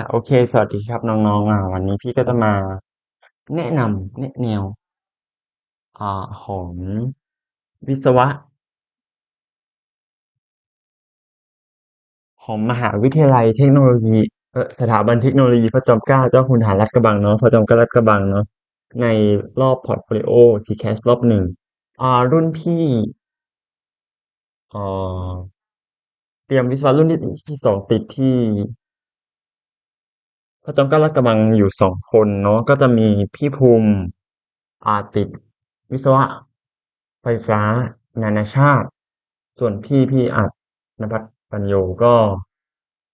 โอเคสวัสดีครับน้องๆวันนี้พี่ก็จะมาแนะนำแนะแนวของวิศวะของมหาวิทยาลัยเทคโนโลยีสถาบันเทคโนโลยีพระจอมเกล้าเจ้าคุณทหารลาดกระบังเนาะพระจอมเกล้าลาดกระบังเนาะในรอบพอร์ตโฟลิโอ TCAS รอบหนึ่งรุ่นพี่เอ่อเตรียมวิศวะรุ่นที่สองติดที่พระจอมเกล้าลาดกระบังอยู่สองคนเนาะก็จะมีพี่ภูมิติดวิศวะไฟฟ้านานาชาติส่วนพี่อัดนภัสปัญโยก็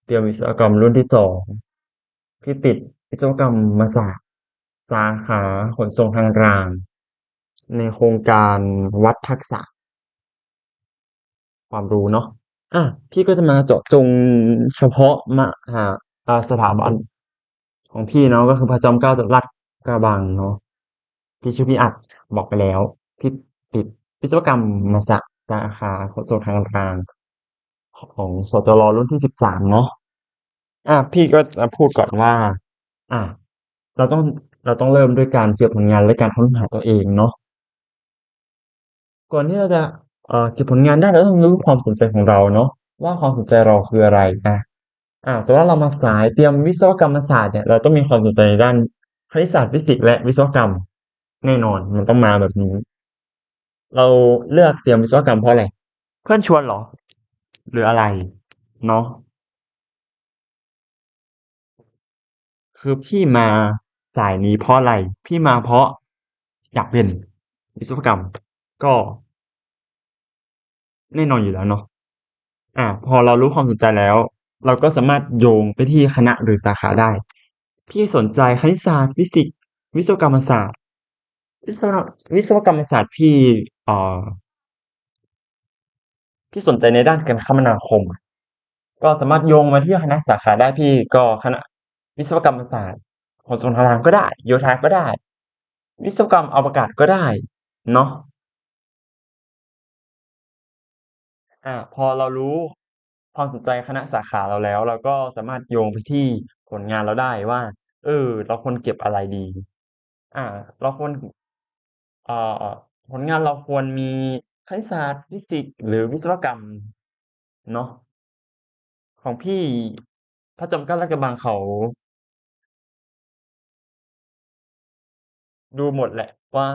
เตรียมวิศวกรรมรุ่นที่สองพี่ติดวิศวกรรมมาจากสาขาขนส่งทางรางในโครงการวัดทักษะความรู้เนาะพี่ก็จะมาเจาะจงเฉพาะมหาสถาบันของพี่เนาะก็คือพระจอมเกล้าลาดกระบังเนาะพี่ชื่อพี่อัดบอกไปแล้วพี่ติดวิศวกรรมมาจากสาขาขนส่งทางรางของสจรรุ่นที่13เนาะพี่ก็จะพูดก่อนว่าอ่ะเราต้องเราต้องเริ่มด้วยการเก็บผลงานและการค้นหาตัวเองเนาะก่อนที่เราจะเก็บผลงานได้เราต้องรู้ความสนใจของเราเนาะว่าความสนใจเราคืออะไรสมมติว่าเรามาสายเตรียมวิศวกรรมศาสตร์เนี่ยเราต้องมีความสนใจในด้านคณิตศาสตร์ฟิสิกส์และวิศวกรรมแน่นอนมันต้องมาแบบนี้เราเลือกเตรียมวิศวกรรมเพราะอะไรเพื่อนชวนเหรอหรืออะไรเนาะคือพี่มาสายนี้เพราะอะไรพี่มาเพราะอยากเป็นวิศวกรรมก็แน่นอนอยู่แล้วเนาะพอเรารู้ความสนใจแล้วเราก็สามารถโยงไปที่คณะหรือสาขาได้พี่สนใจคณิตศาสตร์ฟิสิกส์วิศวกรรมศาสตร์ วิศววิศวกรรมศาสตร์เอ่อพี่สนใจในด้านการคมนาคมก็สามารถโยงมาที่คณะสาขาได้พี่ก็คณะวิศวกรรมศาสตร์ขนส่งทางรางก็ได้โยธาก็ได้วิศวกรรมอวกาศก็ได้เนาะพอเรารู้ความสนใจคณะสาขาเราแล้วเราก็สามารถโยงไปที่ผลงานเราได้ว่าเราควรเก็บอะไรดีเราควรเอ่อผลงานเราควรมีคณิตศาสตร์ฟิสิกส์หรือวิศวกรรมเนาะ ของพี่ถ้าจำกัดลาดกระบังเขาดูหมดแหละว่า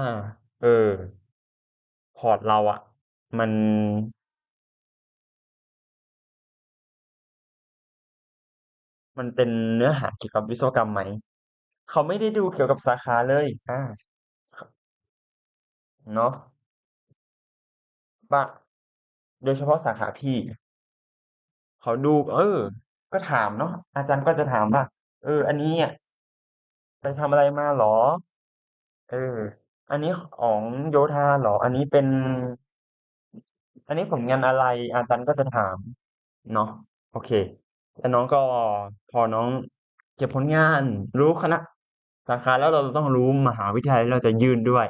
เออพอร์ตเรามันมันเป็นเนื้อหาเกี่ยวกับวิศวกรรมไหมเขาไม่ได้ดูเกี่ยวกับสาขาเลยเนาะว่าโดยเฉพาะสาขาพี่เขาดูก็ถามเนาะอาจารย์ก็จะถามว่าอันนี้ไปทำอะไรมาเหรอเอออันนี้ของโยธาเหรออันนี้ผลงานอะไรอาจารย์ก็จะถามเนาะโอเคแล้วน้องก็พอน้องเก็บผลงานรู้คณะสาขาแล้วเราต้องรู้มหาวิทยาลัยเราจะยื่นด้วย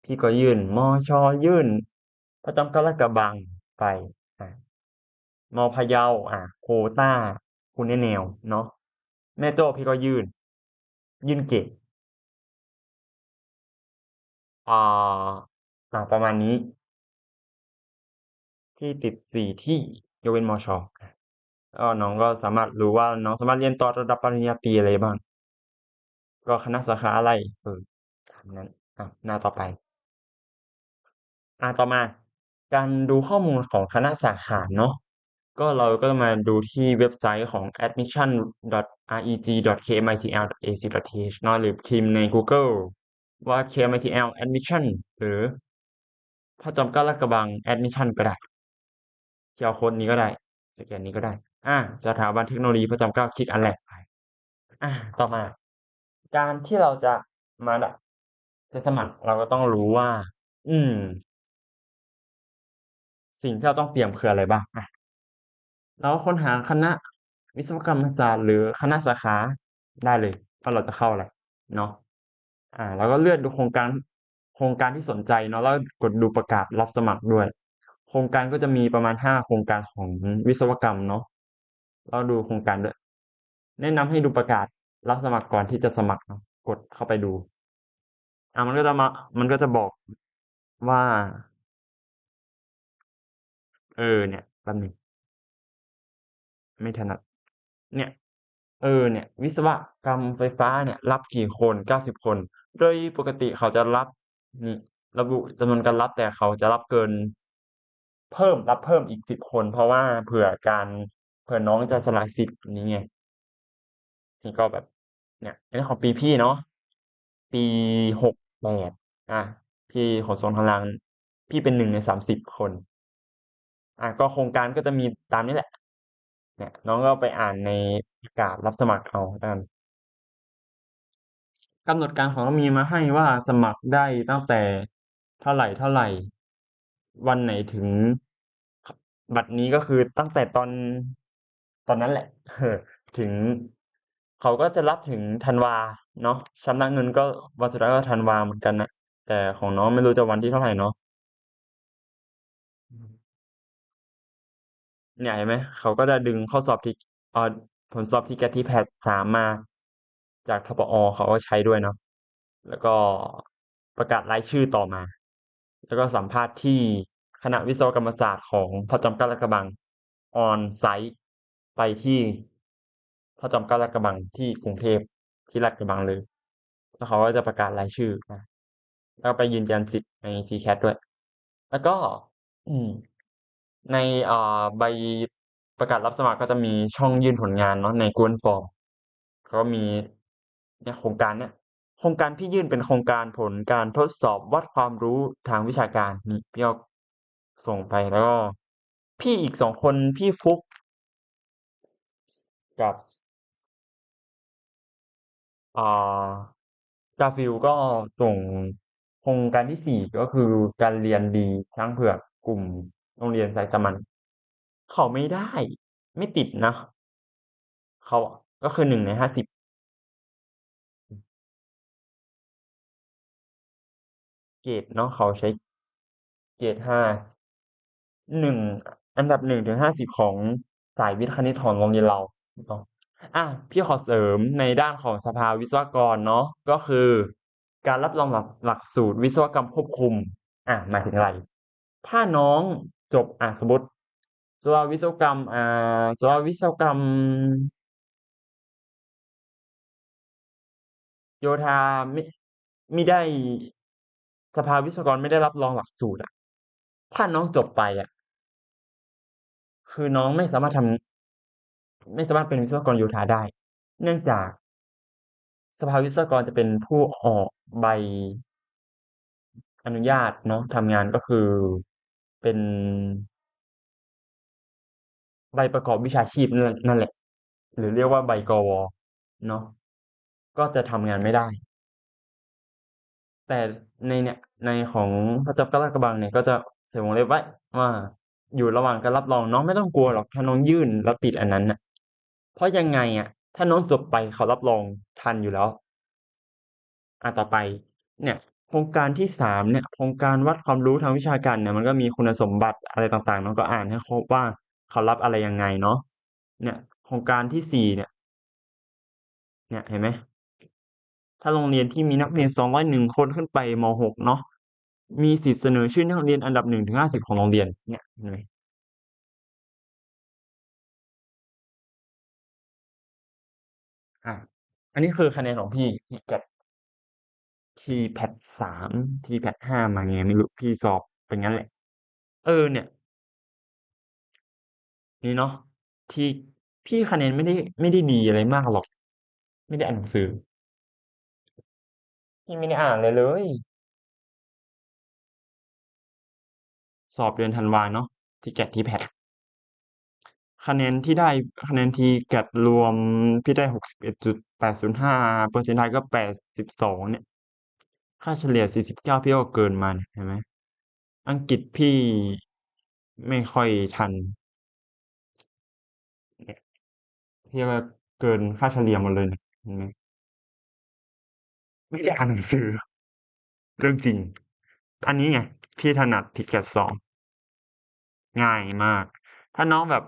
พี่ก็ยื่นมชยื่นพระจอมเกล้าลาดกระบังไปอ่ะมพะเยาโควต้าคุณแนวเนาะแม่โจ้พี่ก็ยื่นเกรดอ่าประมาณนี้พี่ติดสี่ที่ยกเว้นมช ก็น้องก็สามารถรู้ว่าน้องสามารถเรียนต่อระดับปริญญาตรีอะไรบ้างก็คณะสาขาอะไรเออตามนั้นหน้าต่อไปต่อมาการดูข้อมูลของคณะสาขาเนาะก็เราก็มาดูที่เว็บไซต์ของ admission.reg.kmitl.ac.th เนาะหรือพิมพ์ใน Google ว่า KMITL admission หรือพระจอมเกล้าลาดกระบัง admission ก็ได้ QR code นี้ก็ได้สแกนนี้ก็ได้สถาบันเทคโนโลยีพระจอมเกล้าคลิกอันแรกไปต่อมาการที่เรามาจะสมัครเราก็ต้องรู้ว่าอืมสิ่งที่เราต้องเตรียมคืออะไรบ้างเราก็ค้นหาคณะวิศวกรรมศาสตร์หรือคณะสาขาได้เลยว่าเราจะเข้าอะไรเนาะแล้วก็เลือกดูโครงการที่สนใจเนาะแล้วกดดูประกาศรับสมัครด้วยโครงการก็จะมีประมาณ5โครงการของวิศวกรรมเนาะ เราดูโครงการด้วยแนะนำให้ดูประกาศรับสมัครก่อนที่จะสมัครเนาะกดเข้าไปดูมันก็จะมันก็จะบอกว่าเนี่ยแป๊บหนึงไม่ถนัดเนี่ยเนี่ยวิศวกรรมไฟฟ้าเนี่ยรับกี่คน90 คนโดยปกติเขาจะรับนี่ระบุจำนวนการรับแต่เขาจะรับเกินรับเพิ่มอีก10 คนเพราะว่าเผื่อน้องจะสละสิทธิ์นี้ไงนี่ก็แบบเนี่ยอันนี้ของปีพี่เนาะปี68อ่ะพี่ขนส่งทางรางพี่เป็น1 ใน 30 คนก็โครงการก็จะมีตามนี้แหละเนี่ยน้องก็ไปอ่านในประกาศรับสมัครเอาแล้วกันกำหนดการของน้องมีมาให้ว่าสมัครได้ตั้งแต่เท่าไหร่วันไหนถึงบัตรนี้ก็คือตั้งแต่ตอนนั้นแหละถึงเขาก็จะรับถึงธันวาเนาะชำระเงินก็วันสุดท้ายก็ธันวาเหมือนกันนะแต่ของน้องไม่รู้จะวันที่เท่าไหร่เนาะเนี่ยเห็นไหมเขาก็จะดึงข้อสอบที่เอ่อผลสอบที่แกที่แพท3มาจากทปอเขาก็ใช้ด้วยเนาะแล้วก็ประกาศรายชื่อต่อมาแล้วก็สัมภาษณ์ที่คณะวิศวกรรมศาสตร์ของพระจอมเกล้าลาดกระบังออนไซต์ไปที่พระจอมเกล้าลาดกระบังที่กรุงเทพที่ลาดกระบังเลยแล้วเขาก็จะประกาศรายชื่อนะแล้วก็ไปยืนยันสิทธิ์ใน TCAT ด้วยแล้วก็อืม ในใบประกาศรับสมัครก็จะมีช่องยื่นผลงานเนาะใน Google Form เขาก็มีเนี่ยโครงการเนี่ยโครงการพี่ยื่นเป็นโครงการผลการทดสอบวัดความรู้ทางวิชาการนี่พี่ก็ส่งไปแล้วก็พี่อีก2 คนพี่ฟุกกับอ่ากาฟิลก็ส่งโครงการที่4ก็คือการเรียนดีช้างเผือกกลุ่มโรงเรียนสายสามัญเขาไม่ได้ไม่ติดนะเขาก็คือ1 ใน 50เกรดเนาะเขาใช้เกรด5หนึ่งอันดับ1 ถึง 50ของสายวิทย์คณิตของโรงเรียนเราเนาะพี่ขอเสริมในด้านของสภาวิศวกรเนาะก็คือการรับรองหลักสูตรวิศวกรรมควบคุมหมายถึงอะไรถ้าน้องจบสมมติสภาวิศวกรรมสภาวิศวกรรมโยธาไม่ได้สภาวิศวกรไม่ได้รับรองหลักสูตรถ้าน้องจบไปคือน้องไม่สามารถเป็นวิศวกรโยธาได้เนื่องจากสภาวิศวกรจะเป็นผู้ออกใบอนุญาตเนาะทำงานก็คือเป็นใบประกอบวิชาชีพนั่นแหละหรือเรียกว่าใบกวเนาะก็จะทำงานไม่ได้แต่เนี่ยในของพระเจ้าลาดกระบังเนี่ยก็จะใส่วงเล็บไว้ว่าอยู่ระหว่างการรับรองน้องไม่ต้องกลัวหรอกถ้าน้องยื่นแล้วติดอันนั้นน่ะเพราะยังไงถ้าน้องจบไปเขารับรองทันอยู่แล้ว ต่อไปเนี่ยโครงการที่3เนี่ยโครงการวัดความรู้ทางวิชาการเนี่ยมันก็มีคุณสมบัติอะไรต่างๆเนาะก็อ่านให้ครบว่าเขารับอะไรยังไงเนาะเนี่ยโครงการที่4เนี่ยเห็นไหมถ้าโรงเรียนที่มีนักเรียน201 คนขึ้นไปม6เนาะมีสิทธิ์เสนอชื่อนักเรียนอันดับ1 ถึง 50ของโรงเรียนเนี่ยเห็นไหมอ่ะอันนี้คือคะแนนของพี่ที่เก็บทีแพท3ทีแพท5มาไงไม่รู้พี่สอบเป็นงั้นแหละเนี่ยนี่เนาะที่พี่คะแนนไม่ได้ดีอะไรมากหรอกไม่ได้อ่านหนังสือพี่ไม่ได้อ่านเลยสอบเดือนธันวาเนาะที่แกตที่แพทคะแนนที่ได้คะแนนทีแกตรวมพี่ได้61.805เปอร์เซ็นต์ไทก็82เนี่ยค่าเฉลี่ย49พี่ก็เกินมาเนี่ยเห็นไหมอังกฤษพี่ไม่ค่อยทันเนี่ยพี่ก็เกินค่าเฉลี่ยหมดเลยเนี่ยเห็นไหมไม่ได้อ่านหนังสือเรื่องจริงอันนี้ไงพี่ถนัดทีแกต 2ง่ายมากถ้าน้องแบบ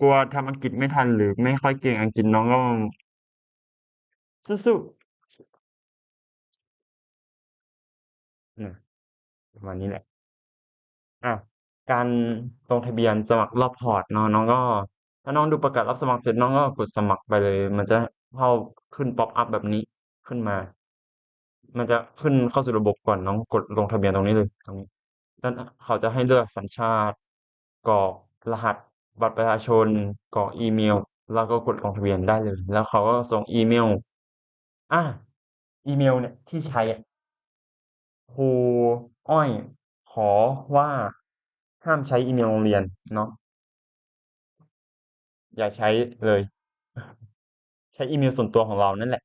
กลัวทำอังกฤษไม่ทันหรือไม่ค่อยเก่งอังกฤษน้องก็สู้ๆประมาณนี้แหละอ่ะการลงทะเบียนสมัครรอบพอร์ตเนาะน้องก็ถ้าน้องดูประกาศรับสมัครเสร็จน้องก็กดสมัครไปเลยมันจะเข้าขึ้นป๊อปอัพแบบนี้ขึ้นมามันจะขึ้นเข้าสู่ระบบก่อนน้องกดลงทะเบียนตรงนี้เลยตรงนี้แล้วเขาจะให้เลือกสัญชาติกรอกรหัสบัตรประชาชนกรอกอีเมลแล้วก็กดลงทะเบียนได้เลยแล้วเขาก็ส่งอีเมลอ่ะอีเมลเนี่ยที่ใช้อะ ครูอ้อยขอว่าห้ามใช้อีเมลโรงเรียนเนาะอย่าใช้เลยใช้อีเมลส่วนตัวของเรานั่นแหละ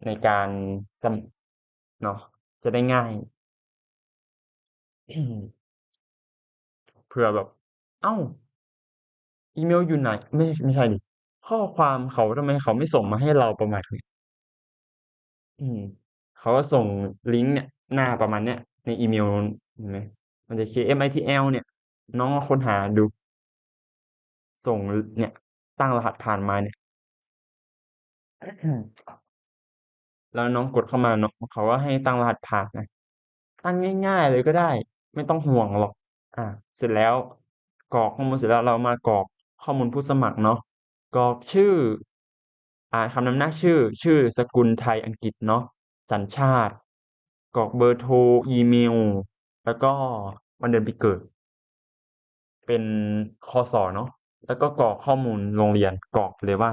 ในการจำเนาะจะได้ง่ายเผื่อแบบเอ้าอีเมลอยู่ไหนไม่ใช่ดิข้อความเขาทำไมเขาไม่ส่งมาให้เราประมาณนี้อืมเขาก็ส่งลิงก์เนี่ยหน้าประมาณเนี้ยในอีเมลเห็นไหมมันจะ KMITL เนี่ยน้องก็ค้นหาดูส่งเนี่ยตั้งรหัสผ่านมาเนี่ย แล้วน้องกดเข้ามาเนาะเขาก็ให้ตั้งรหัสผ่านนะตั้งง่ายๆเลยก็ได้ไม่ต้องห่วงหรอกเสร็จแล้วกรอกข้อมูลเสร็จแล้วเรามากรอกข้อมูลผู้สมัครเนาะกรอกชื่อคำนำหน้าชื่อสกุลไทยอังกฤษเนาะสัญชาติกรอกเบอร์โทรอีเมลแล้วก็วันเดือนปีเกิดเป็นคศเนาะแล้วก็กรอกข้อมูลโรงเรียนกรอกเลยว่า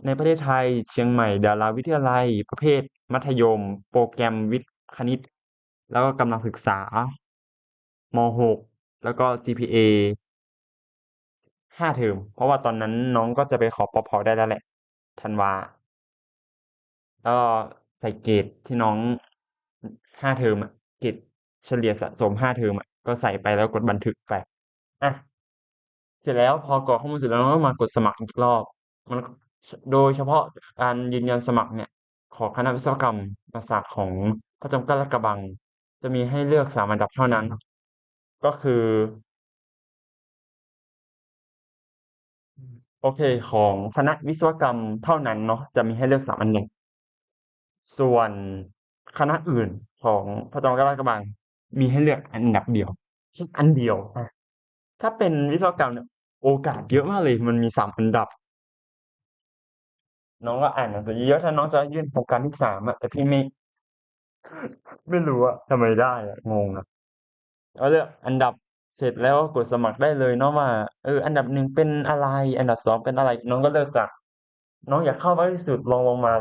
ในประเทศไทยเชียงใหม่ดาราวิทยาลัยประเภทมัธยมโปรแกรมวิทย์คณิตแล้วก็กำลังศึกษาม.6แล้วก็ GPA 5เทอมเพราะว่าตอนนั้นน้องก็จะไปขอปพได้แล้วแหละธันวาแล้วก็ใส่เกรดที่น้อง5เทอมอะเกรดเฉลี่ยสะสม5เทอมอะก็ใส่ไปแล้วกดบันทึกไปอะ เสร็จแล้วพอกรอกข้อมูลเสร็จแล้วเราก็มากดสมัครอีกรอบมันโดยเฉพาะการยืนยันสมัครเนี่ยของคณะวิศวกรรมศาสตร์ของพระจอมเกล้าลาดกระบังจะมีให้เลือก3อันดับเท่านั้นก็คือโอเคของคณะวิศวกรรมเท่านั้นเนาะจะมีให้เลือก3อันดับส่วนคณะอื่นของพระจอมเกล้าลาดกระบังมีให้เลือกอันดับเดียวแค่อันเดียวถ้าเป็นวิศวกรรมเนี่ยโอกาสเยอะมากเลยมันมี3 อันดับ น้องก็อ่านหนังสือเยอะๆถ้าน้องจะยื่นโครงการที่3อะแต่พี่ไม่รู้อะทำไมได้อะงงอะก็เลือกอันดับเสร็จแล้วก็กดสมัครได้เลยเนาะว่าอันดับ1เป็นอะไรอันดับ2เป็นอะไรน้องก็เลือกจากน้องอยากเข้ามากที่สุดลองลงมา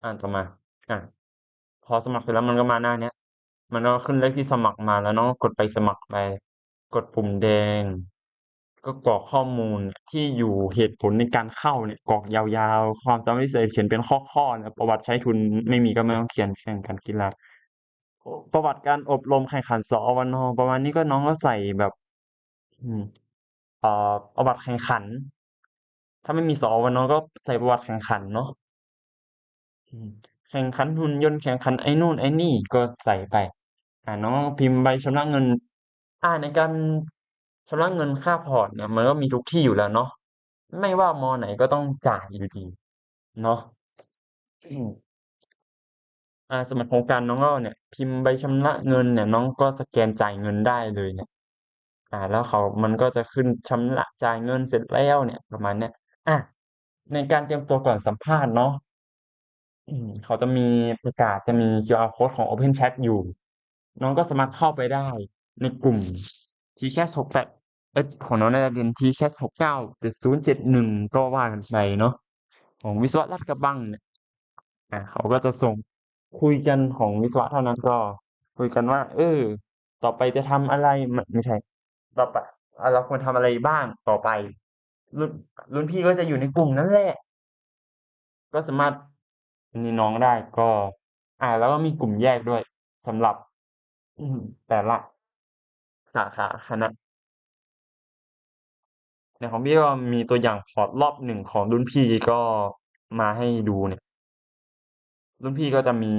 อ่านต่อมาอ่ะพอสมัครเสร็จแล้วมันก็มาหน้าเนี้ยมันก็ขึ้นเลขที่สมัครมาแล้วน้องก็กดไปสมัครไปกดปุ่มแดง ก็กรอกข้อมูลที่อยู่เหตุผลในการเข้าเนี่ยกรอกยาวๆความสามารถพิเศษเขียนเป็นข้อๆนะประวัติใช้ทุนไม่มีก็ไม่ต้องเขียนแข่งขันกีฬาประวัติการอบรมแข่งขันสอวนประมาณนี้ก็น้องก็ใส่แบบอืมประวัติแข่งขันถ้าไม่มีสอวนก็ใส่ประวัติแข่งขันเนาะอืมแข่งขันหุ่นยนต์แข่งขันไอ้นู่นไอ้นี่ก็ใส่ไปน้องพิมพ์ใบชำระเงินในการชำระเงินค่าพอร์ตเนี่ยมันก็มีทุกที่อยู่แล้วเนาะ ไม่ว่ามอไหนก็ต้องจ่ายอยู่ดีเนาะอืมสมัครโครงการน้องก็เนี่ยพิมพ์ใบชำระเงินเนี่ยน้องก็สแกนจ่ายเงินได้เลยเนี่ยแล้วมันก็จะขึ้นชำระจ่ายเงินเสร็จแล้วเนี่ยประมาณเนี้ยอ่ะในการเตรียมตัวก่อนสัมภาษณ์เนาะเขาจะมีประกาศจะมี QR code ของ Open Chat อยู่น้องก็สามารถเข้าไปได้ในกลุ่ม TCAS 68ของน้องน่าจะเป็น TCAS 69 7071ก็ว่ากันไปเนาะของวิศวะลาดกระบังเนี่ย เขาก็จะส่งคุยกันของวิศวะเท่านั้นก็คุยกันว่าต่อไปจะทำอะไรไม่ใช่ต่อไปเราควรทำอะไรบ้างต่อไปรุ่นรุ่นพี่ก็จะอยู่ในกลุ่มนั้นแหละก็สามารถนี่น้องได้ก็แล้วก็มีกลุ่มแยกด้วยสำหรับอืมแต่ละสาขาคณะในของพี่ก็มีตัวอย่างพอร์ตรอบ1ของรุ่นพี่ก็มาให้ดูเนี่ย รุ่นพี่ก็จะมี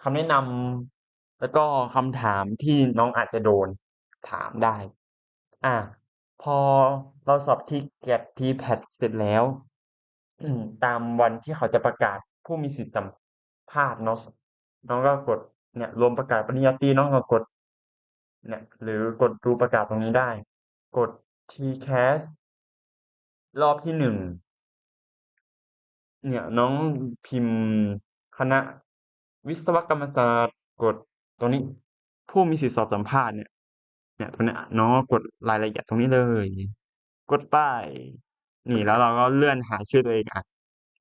คำแนะนำแล้วก็คำถามที่น้องอาจจะโดนถามได้ อ่ะพอเราสอบทีแกตทีแพดเสร็จแล้วตามวันที่เขาจะประกาศผู้มีสิทธิสัมภาษณ์เนาะน้องก็กดเนี่ยรวมประกาศปริญญาตรีน้องก็กดเนี่ยหรือกดดูประกาศตรงนี้ได้กด TCAS รอบที่หนึ่ง เนี่ยน้องพิมพ์คณะวิศวกรรมศาสตร์กดตรงนี้ผู้มีสิทธิสอบสัมภาษณ์เนี่ยตรงเนี้ยน้องก็กดรายละเอียดตรงนี้เลยกดป้ายนี่แล้วเราก็เลื่อนหาชื่อตัวเอง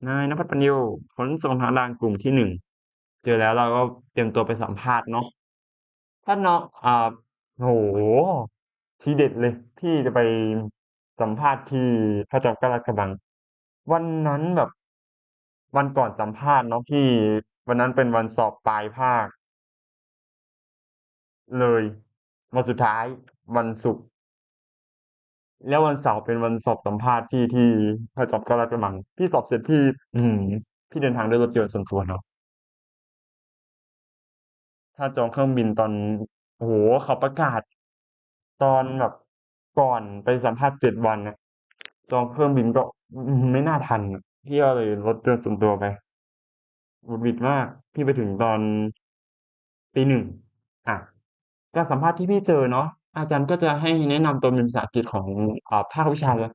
นายณภัทรปัญโยขนส่งทางรางกลุ่มที่หนึ่งเจอแล้วเราก็เตรียมตัวไปสัมภาษณ์เนาะถ้าน้องโหทีเด็ดเลยพี่จะไปสัมภาษณ์ที่พระจอมเกล้าลาดกระบังวันนั้นแบบ วันก่อนสัมภาษณ์เนาะพี่วันนั้นเป็นวันสอบปลายภาคเลยวันสุดท้ายวันศุกร์แล้ววันเสาร์เป็นวันสอบสัมภาษณ์ที่พระจอมเกล้าลาดกระบังพี่สอบเสร็จพี่พี่เดินทางด้วยรถยนต์ส่วนตัวเนาะถ้าจองเครื่องบินตอนโอ้โหเขาประกาศตอนแบบก่อนไปสัมภาษณ์7 วันนะจองเครื่องบินก็ไม่น่าทันอะพี่ก็เลยรถยนต์ส่วนตัวไปหงุดหงิดมากพี่ไปถึงตอนตี 1อ่ะ การสัมภาษณ์ที่พี่เจอเนาะอาจารย์ก็จะให้แนะนำตัวเป็นภาษาอังกฤษของภาควิชาเลย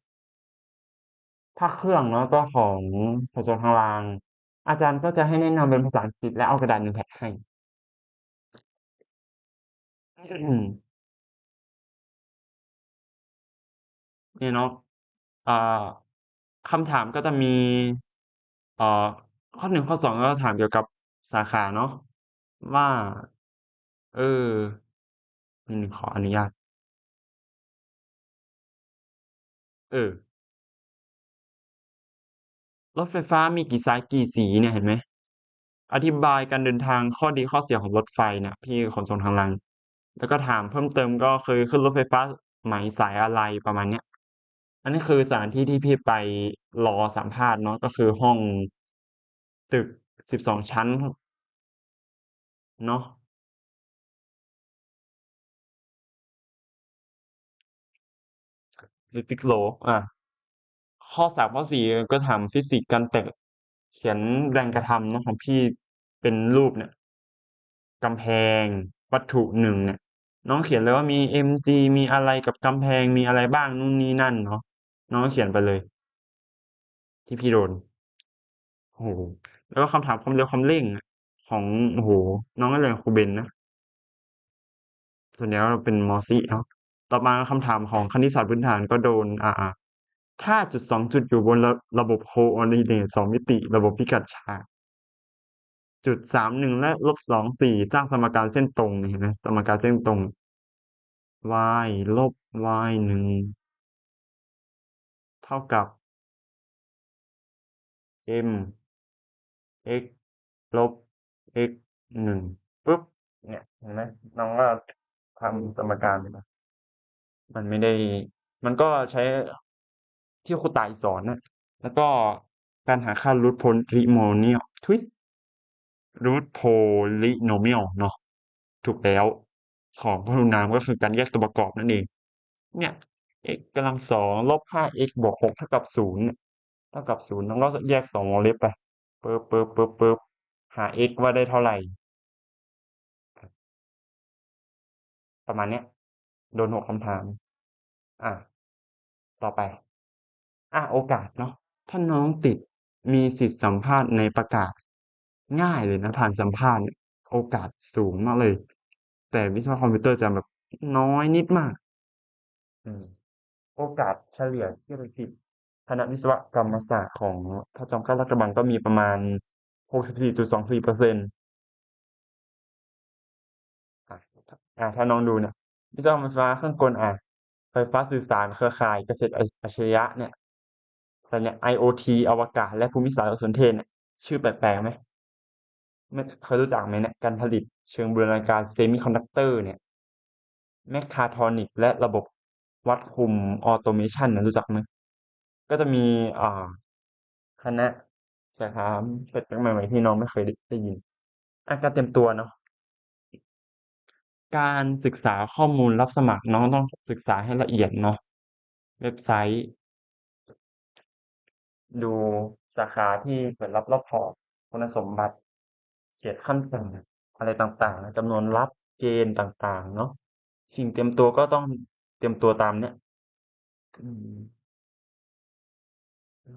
ภาคเครื่องเนาะก็ของกระทรวงทางรางอาจารย์ก็จะให้แนะนำเป็นภาษาอังกฤษและเอากระดาษ1 แผ่นให้อืมเนี่ยเนาะอ่าคำถามก็จะมีเอ่อข้อ 1ข้อ 2ก็ถามเกี่ยวกับสาขาเนาะว่าเออนี่ขออนุญาตเออรถไฟฟ้ามีกี่สายกี่สีเนี่ยเห็นไหม อธิบายการเดินทางข้อดีข้อเสียของรถไฟเนี่ยพี่ขนส่งทางรางแล้วก็ถามเพิ่มเติมก็เคยขึ้นรถไฟฟ้าไหมสายอะไรประมาณเนี้ยอันนี้คือสถานที่ที่พี่ไปรอสัมภาษณ์เนาะก็คือห้องตึก12 ชั้นเนาะหรือตึกโหลข้อ 3 ข้อ 4ก็ถามฟิสิกส์การแตกเขียนแรงกระทำเนาะของพี่เป็นรูปเนี่ยกำแพงวัตถุหนึ่งเนี่ยน้องเขียนเลยว่ามี mg มีอะไรกับกำแพงมีอะไรบ้างนู่นนี่นั่นเนาะน้องก็เขียนไปเลยที่พี่โดนโอ้โหแล้วก็คำถามความเร็วความเร่งของโอ้โหน้องก็เรียนครูเบนนะส่วนใหญ่ก็เป็นมอสิเนาะต่อมาคำถามของคณิตศาสตร์พื้นฐานก็โดนถ้าจุด2 จุดอยู่บนระบบโคออร์ดิเนต2 มิติระบบพิกัดฉากจุด 31และ-2 4สร้างสมการเส้นตรงนี่เห็นไหมสมการเส้นตรง y ลบ y 1เท่ากับ m x ลบ x 1ปุ๊บเนี่ยเห็นไหมน้องก็ทำสมการเลยนะมันไม่ได้มันก็ใช้ที่ครูต่ายสอนนะแล้วก็การหาค่ารูทโพลิโมเนียลรูทโพลิโนเมียลเนาะถูกแล้วของพหุนามก็คือการแยกตัวประกอบนั่นเองเนี่ย x กำลังสองลบ 5x บวก 6เท่ากับ0เนี่ยเท่ากับ0น้องก็แยก2 วงเล็บไปปึ๊บหา x ว่าได้เท่าไหร่ประมาณเนี้ยโดน6 คำถามอ่ะต่อไปโอกาสเนาะถ้าน้องติดมีสิทธิ์สัมภาษณ์ในประกาศง่ายเลยนะผ่านสัมภาษณ์เนี่ยโอกาสสูงมากเลยแต่วิศวะคอมพิวเตอร์จะแบบน้อยนิดมากอืมโอกาสเฉลี่ยที่เราติดคณะวิศวกรรมศาสตร์ของพระจอมเกล้าลาดกระบังก็มีประมาณ64.24%อ่ะถ้าน้องดูเนี่ยวิศวกรรมศาสตร์เครื่องกลไฟฟ้าสื่อสารเครือข่ายเกษตรอัจฉริยะเนี่ยแต่เนี่ย IoT อวกาศและภูมิสารสนเทศเนี่ยชื่อแปลกๆไหมไม่เคยรู้จักไหมเนี่ยการผลิตเชิงบูรณาการเซมิคอนดักเตอร์เนี่ยแมคคาทรอนิกและระบบวัดคุมออโตเมชันเนี่ยรู้จักไหมก็จะมีคณะสาขาแปลกๆใหม่ๆที่น้องไม่เคยได้ยินการเตรียมตัวเนาะ การศึกษาข้อมูลรับสมัครน้องต้องศึกษาให้ละเอียดเนาะเว็บไซต์ดูสาขาที่เปิดรับรอบพอร์ตคุณสมบัติเกียรติขั้นต่ำอะไรต่างๆจำนวนรับเกณฑ์ต่างๆเนาะสิ่งเตรียมตัวก็ต้องเตรียมตัวตามเนี้ยอืม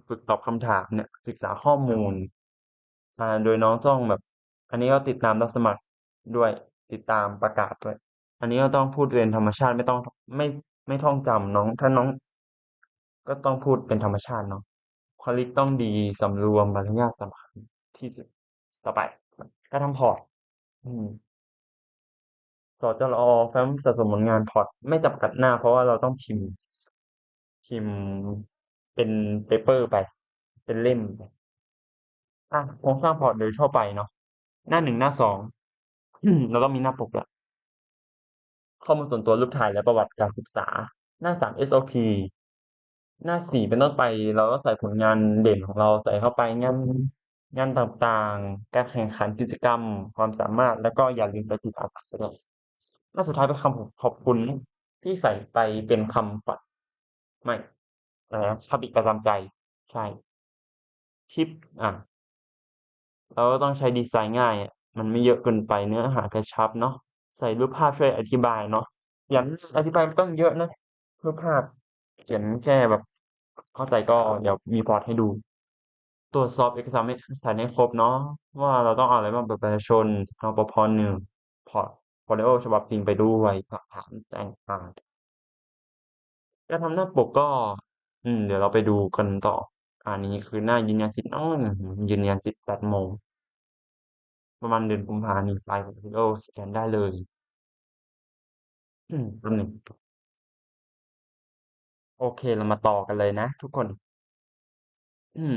ฝึกตอบคำถามเนี่ยศึกษาข้อมูลโดยน้องต้องแบบอันนี้ก็ติดตามรับสมัครด้วยติดตามประกาศด้วยอันนี้ก็ต้องพูดเป็นธรรมชาติไม่ต้องไม่ไม่ท่องจำน้องถ้าน้องก็ต้องพูดเป็นธรรมชาติเนาะบุคลิกต้องดีสำรวมมารยาทสำคัญที่สุดต่อไปการทำพอร์ตอืมสจรแฟ้มสะสมผลงานพอร์ตไม่จำกัดหน้าเพราะว่าเราต้องพิมพ์เป็นเปเปอร์ไปเป็นเล่มไปโครงสร้างพอร์ตโดยทั่วไปเนาะหน้าหนึ่งหน้าสองแล้วก็มีหน้าปกละข้อมูลส่วนตัวรูปถ่ายและประวัติการศึกษาหน้าสาม SOP หน้าสี่เป็นต้นไปเราก็ใส่ผลงานเด่นของเราใส่เข้าไปงานต่างๆการแข่งขันกิจกรรมความสามารถแล้วก็อย่าลืมไปติดตามแสดงหน้าสุดท้ายเป็นคำขอบคุณที่ใส่ไปเป็นคำปัดไม่อะไรนะคำอีกประจำใจใช่คลิปอ่ะเราก็ต้องใช้ดีไซน์ง่ายอ่ะมันไม่เยอะเกินไปเนื้อหากระชับเนาะใส่รูปภาพช่วยอธิบายเนาะอย่างอธิบายไม่ต้องเยอะนะรูปภาพเขียนแค่แบบเข้าใจก็เดี๋ยวมีพอร์ตให้ดู ตรวจสอบเอกสารสารให้ครบเนาะว่าเราต้องเอาอะไรบ้างบัตรประชาชนรปภหนึ่งพอร์ตโฟลิโอฉบับจริงไปด้วยหลักฐานต่างๆการทำหน้าปกก็เดี๋ยวเราไปดูกันต่ออันนี้คือหน้ายืนยันสิทธิ์น้องยืนยันสิทธิ์8 โมงประมาณเดือนกุมภาพันธ์ไฟล์โฟลิโอสแกนได้เลยแป๊บหนึ่งโอเคเรามาต่อกันเลยนะทุกคนอืม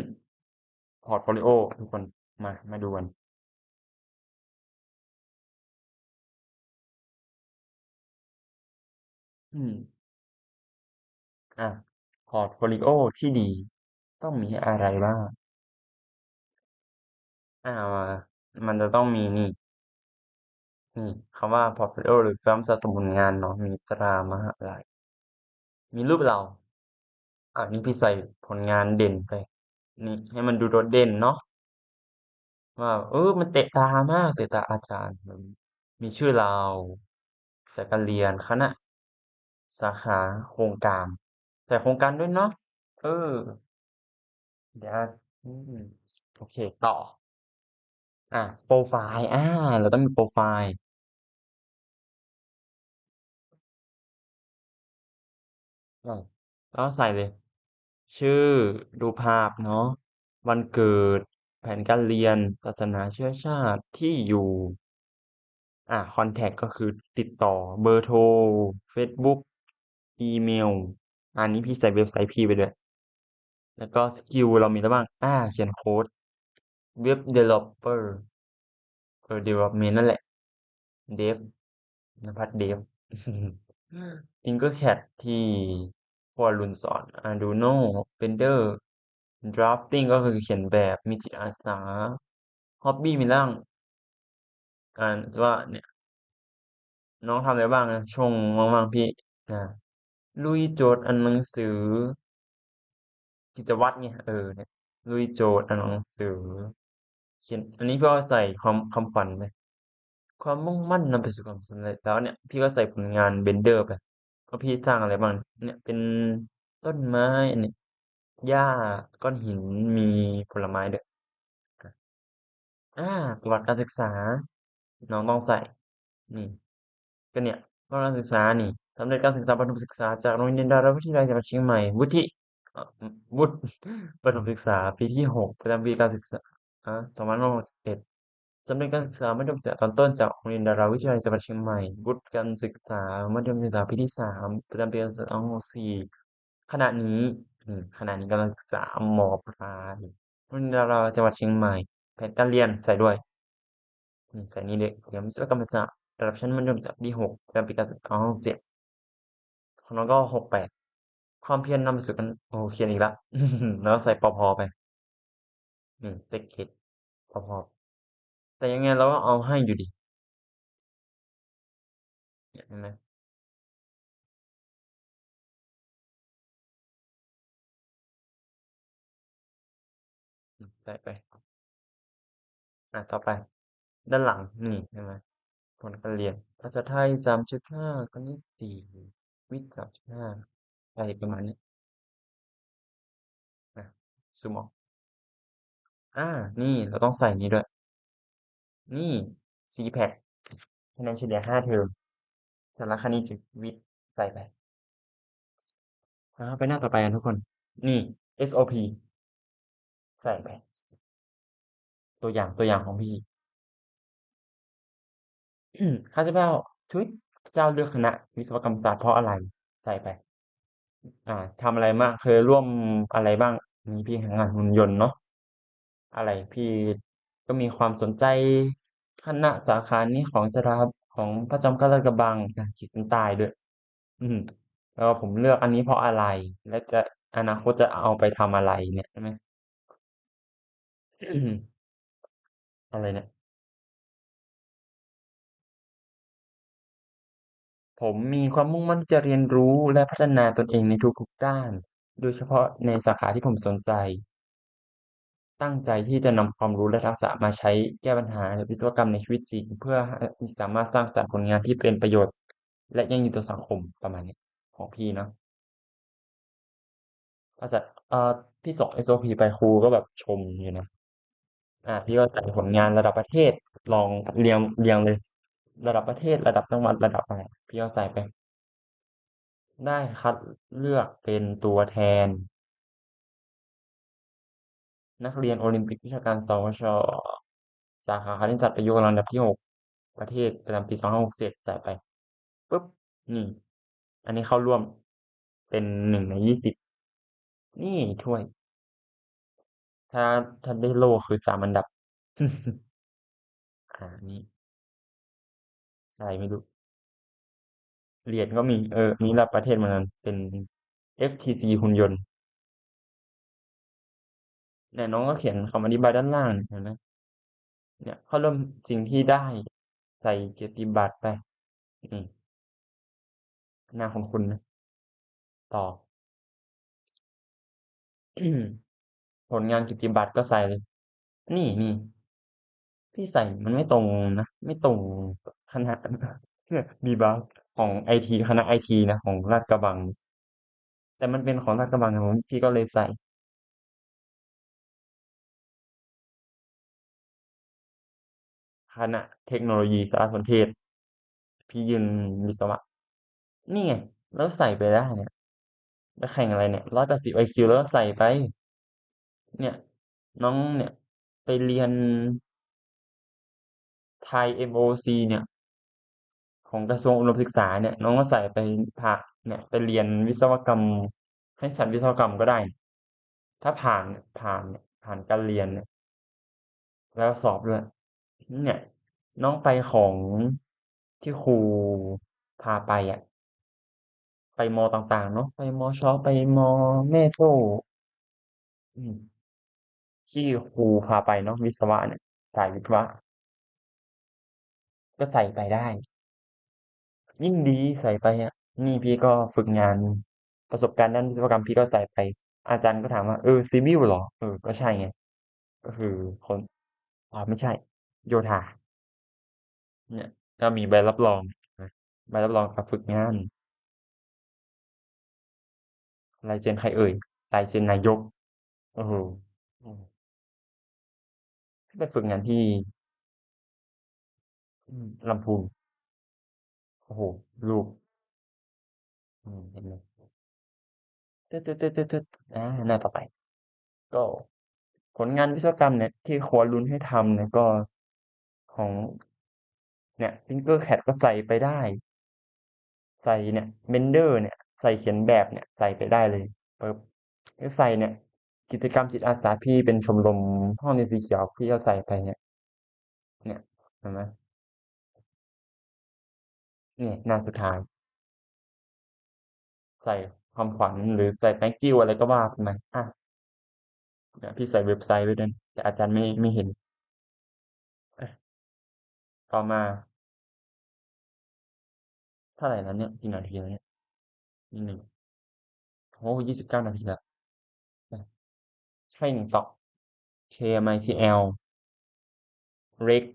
พอร์ตโฟลิโอทุกคนมาดูกันอืมอ่ะพอร์ตโฟลิโอที่ดีต้องมีอะไรบ้าง อ่ามันจะต้องมีนี่คำว่า portfolio หรือแฟ้มสะสมผลงานเนาะมีตรามหาลัยมีรูปเรานี่พี่ใส่ผลงานเด่นไปนี่ให้มันดูโดดเด่นเนาะว่ามันเตะตามากเตะตาอาจารย์มีชื่อเราสายการเรียนคณะสาขาโครงการใส่โครงการด้วยเนาะเออเดี๋ยวอืมโอเคต่อโปรไฟล์เราต้องมีโปรไฟล์ อ่าแล้วใส่เลยชื่อรูปภาพเนาะวันเกิดแผนการเรียนศาสนาเชื้อชาติที่อยู่คอนแทคก็คือติดต่อเบอร์โทร Facebook อีเมลอันนี้พี่ใส่เว็บไซต์พี่ไปด้วยแล้วก็สกิลเรามีอะไรบ้างเขียนโค้ดเว็บ developer development นั่นแหละ dev นภัสเดฟ Tinkercad ที่พ่อรุณสอน Arduino Blender Drafting ก็คือเขียนแบบมีจิตอาสา Hobby มีร่างว่าเนี่ยน้องทำอะไรบ้างนะช่วงว่างๆพี่นะลุยโจทย์อ่านหนังสือกิจวัตรเนี่ยเนี่ยลุยโจทย์อ่านหนังสือเขียนอันนี้พี่ก็ใส่ความคำขวัญไปความมุ่งมั่นนำไปสู่ความสำเร็จแล้วเนี่ยพี่ก็ใส่ผลงานเบนเดอร์ไปว่าพี่สร้างอะไรบ้างเนี่ยเป็นต้นไม้อันนี้หญ้าก้อนหินมีผลไม้ด้วยอ่าประวัติการศึกษาน้องต้องใส่นี่ก็เนี่ยประวัติการศึกษานี่สำเร็จการศึกษาประถมศึกษาจากโรงเรียนดาราวิทยาลัยจังหวัดเชียงใหม่เอ่อวุฒิประถมศึกษาปีที่6ประจำปีการศึกษา2561สำเร็จการศึกษามัธยมศึกษาตอนต้นจากโรงเรียนดาราวิทยาลัยจังหวัดเชียงใหม่วุฒิการศึกษามัธยมศึกษาปีที่3ประจำปีการศึกษา2564ขณะนี้ขณะนี้กำลังศึกษามปลายโรงเรียนดาราจังหวัดเชียงใหม่แผนการเรียนใส่ด้วยใส่นี่เลยเรียนวิศวกรรมศาสตร์ระดับชั้นมัธยมศึกษาปีที่6ประจำปีการศึกษา2567ของน้องก็68ความเพียรนำไปสู่การเขียนอีกแล้วแล้วก็ใส่ปพไปเศรษฐกิจปพแต่ยังไงเราก็เอาให้อยู่ดี เห็นไหมใส่ไปต่อไปด้านหลังนี่เห็นไหมผลการเรียนภาษาไทย3.5คณิต4วิทย์3.5อะไรประมาณนี้นะสมองนี่เราต้องใส่นี้ด้วยนี่ CPAT คะแนนเฉลี่ย5เทอมสารคณิตวิทย์ใส่ไปไปหน้าต่อไปกันทุกคนนี่ SOP ใส่ไปตัวอย่างของพี่ข้าพเจ้าทุยเจ้าเลือกคณะวิศวกรรมศาสตร์เพราะอะไรใส่ไปทำอะไรบ้างเคยร่วมอะไรบ้างมีพี่หางานหุ่นยนต์เนาะอะไรพี่ก็มีความสนใจคณะสาขานี้ของสถาของพระจอมเกล้าลาดกระบังขีดเส้นใต้ด้วยอืมแล้วก็ผมเลือกอันนี้เพราะอะไรและจะอนาคตจะเอาไปทำอะไรเนี่ยใช่ไหมอะไรเนี่ย ผมมีความมุ่งมั่นที่จะเรียนรู้และพัฒนาตนเองในทุกๆด้าน โดยเฉพาะในสาขาที่ผมสนใจ ตั้งใจที่จะนำความรู้และทักษะมาใช้แก้ปัญหาวิศวกรรมในชีวิตจริงเพื่อให้สามารถสร้างสรรค์ผลงานที่เป็นประโยชน์และยั่งยืนต่อสังคมประมาณนี้ของพี่เนาะภาษาพี่ส่ง SOP ไปครูก็แบบชมอยู่นะพี่ก็แต่งผลงานระดับประเทศลองเรียงเลยระดับประเทศระดับจังหวัดระดับอะไรพี่ก็ใส่ไปได้คัดเลือกเป็นตัวแทน นักเรียนโอลิมปิกวิชาการสวชสาขาคณิตศาสตร์ประยุกต์ลำดับที่6ประเทศประจำปี2567ใส่ไปปุ๊บนี่อันนี้เข้าร่วมเป็น1 ใน 20นี่ถ้วยถ้าถ้าได้โล่คือ3 อันดับนี่อะไรไม่รู้เหรียญก็มีนี่ระดับประเทศเหมือนกันเป็น FTC หุ่นยนต์เนี่ยน้องก็เขียนคำอธิบายด้านล่างเห็นไหมเนี่ยเข้าร่วมสิ่งที่ได้ใส่เกียรติบัตรไปนี่หน้าคุณนะต่อ ผลงานกิตติบัตรก็ใส่เลยนี่พี่ใส่มันไม่ตรงนะไม่ตรงคณะบีบาสของไอทีคณะไอทีนะของลาดกระบังแต่มันเป็นของลาดกระบังนะผมพี่ก็เลยใส่คณะเทคโนโลยีสารสนเทศพี่ยืนวิศวะนี่ไงแล้วใส่ไปได้เนี่ยไปแข่งอะไรเนี่ย180 IQแล้วใส่ไปเนี่ยน้องเนี่ยไปเรียนไทย MOC เนี่ย ของกระทรวงอุดมศึกษาเนี่ยน้องก็ใส่ไปผ่าเนี่ยไปเรียนวิศวกรรมให้สัตว์วิศวกรรมก็ได้ถ้าผ่านเนี่ยผ่านการเรียนเนี่ยแล้วสอบด้วยเนี่ยน้องไปของที่ครูพาไปไปมอต่างๆเนาะไปมอชอไปมอแม่โจ้อืมที่ครูพาไปเนาะวิศวะเนี่ยสายวิศวะก็ใส่ไปได้ ยิ่งดีใส่ไปนี่พี่ก็ฝึกงานประสบการณ์ด้านวิศวกรรมพี่ก็ใส่ไปอาจารย์ก็ถามว่าซิวิลเหรอก็ใช่ไงก็คือคนไม่ใช่โยธาเนี่ยก็มีใบรับรองนะใบรับรองการฝึกงานลายเซ็นใครเอ่ยลายเซ็นนายกโอ้โหอืมไปฝึกงานที่ลำพูนโอ้โหลูกเห็นไหมตึ๊ดตึ๊ดตึ๊ดตึ๊ดตึ๊ดหน้าต่อไปก็ผลงานวิศวกรรมเนี่ยที่ควรลุ้นให้ทำเนี่ยก็ของ เนี่ย Tinkercad ก็ใส่ไปได้ใส่เนี่ย Blender เนี่ยใส่เขียนแบบเนี่ยใส่ไปได้เลยปึ๊บก็ใส่เนี่ยกิจกรรมจิตอาสาพี่เป็นชมรมห้องเรียนสีเขียวพี่ก็ใส่ไปเนี่ยเห็นไหมเนี่ยหน้าสุดท้ายใส่ความขวัญหรือใส่ thank you อะไรก็ว่าไปเนี่ยพี่ใส่เว็บไซต์ไว้ด้วยแต่อาจารย์ไม่เห็นอ่ะต่อมา เท่าไหร่แล้วเนี่ยกี่นาทีแล้วเนี่ยนิดหนึ่งโอ้29 นาทีแล้วอ่ะใช่หนึ่งต่อ KMITL rec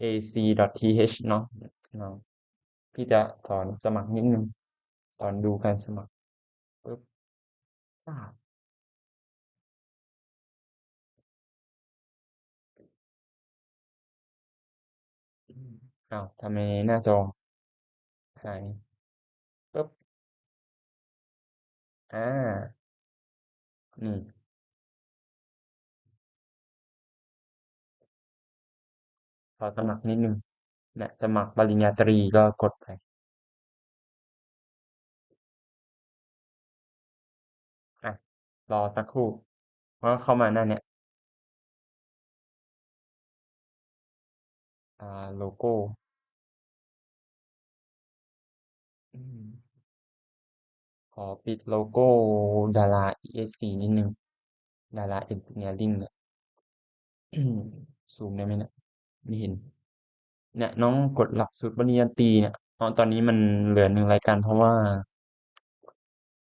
ac.th เนาะเนาะพี่จะสอนสมัครนิดนึงสอนดูการสมัครปึ๊บทราบอืมอ้าวทำไมหน้าจอหายปึ๊บอ่านี่ขอสมัครนิดนึงเนี่ยสมัครปริญญาตรีก็กดไปอ่ะรอสักครู่เพราะเข้ามาหน้าเนี่ยโลโก้อืมขอปิดโลโก้ดารา ESC นิดนึงดารา Engineering เนี่ยซูมได้ไหมเนี่ยไม่เห็น เนี่ยน้องกดหลักสูตรปริญญาตรีเนี่ยตอนนี้มันเหลือ1 รายการเพราะว่า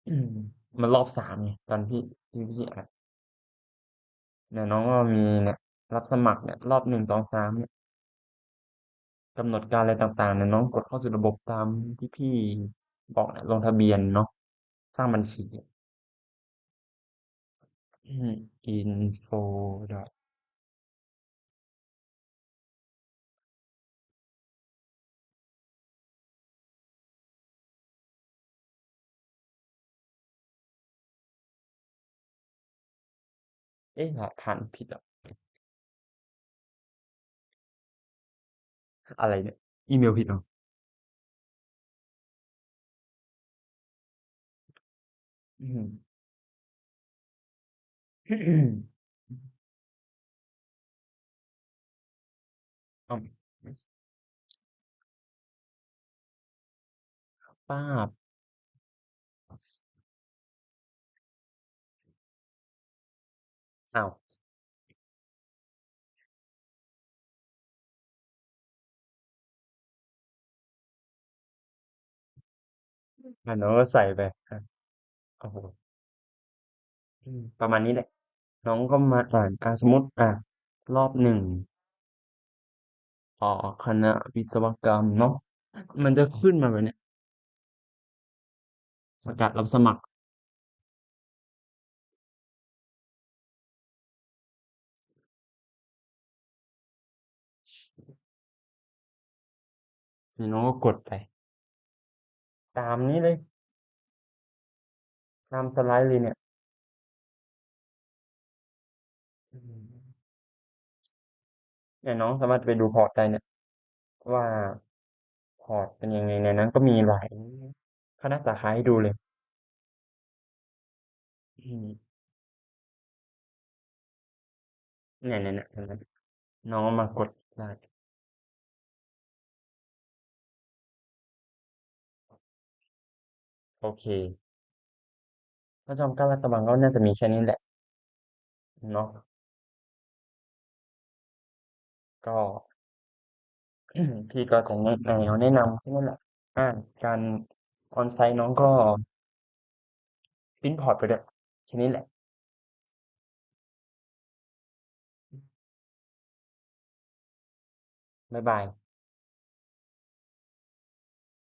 อืมมันรอบ 3ไงตอนพี่อัดเนี่ยน้องก็มีเนี่ยรับสมัครเนี่ยรอบ 1 2 3เนี่ยกำหนดการอะไรต่างๆเนี่ยน้องกดเข้าสู่ระบบตามที่พี่บอกเนี่ยลงทะเบียนเนาะสร้างบัญชีอืม info ดอทเอ๊ะรหัสผิดอ่ะอะไรเนี่ยอีเมลผิดเหรออืมอ้าวป้าบอ้าวงั้นน้องก็ใส่ไปโอ้โห ประมาณนี้แหละน้องก็มาอ่านสมมติรอบ 1คณะวิศวกรรมเนาะมันจะขึ้นมาแบบเนี้ยประกาศรับสมัครนี่น้องก็กดไปตามนี้เลยตามสไลด์เลยเนี่ยอืมเนี่ยน้องสามารถไปดูพอร์ตได้เนี่ยว่าพอร์ตเป็นยังไงในนั้นก็มีหลายคณะสาขาให้ดูเลยอืมเนี่ยเห็นไหมน้องมากดได้โอเคถ้าจอมเกล้าลาดกระบังก็น่าจะมีแค่นี้แหละเนาะก็ พี่ก็จะแนะนำแค่นั้นแหละอ่าการออนไซต์น้องก็ปริ้นพอร์ตไปด้วยแค่นี้แหละบ๊ายบาย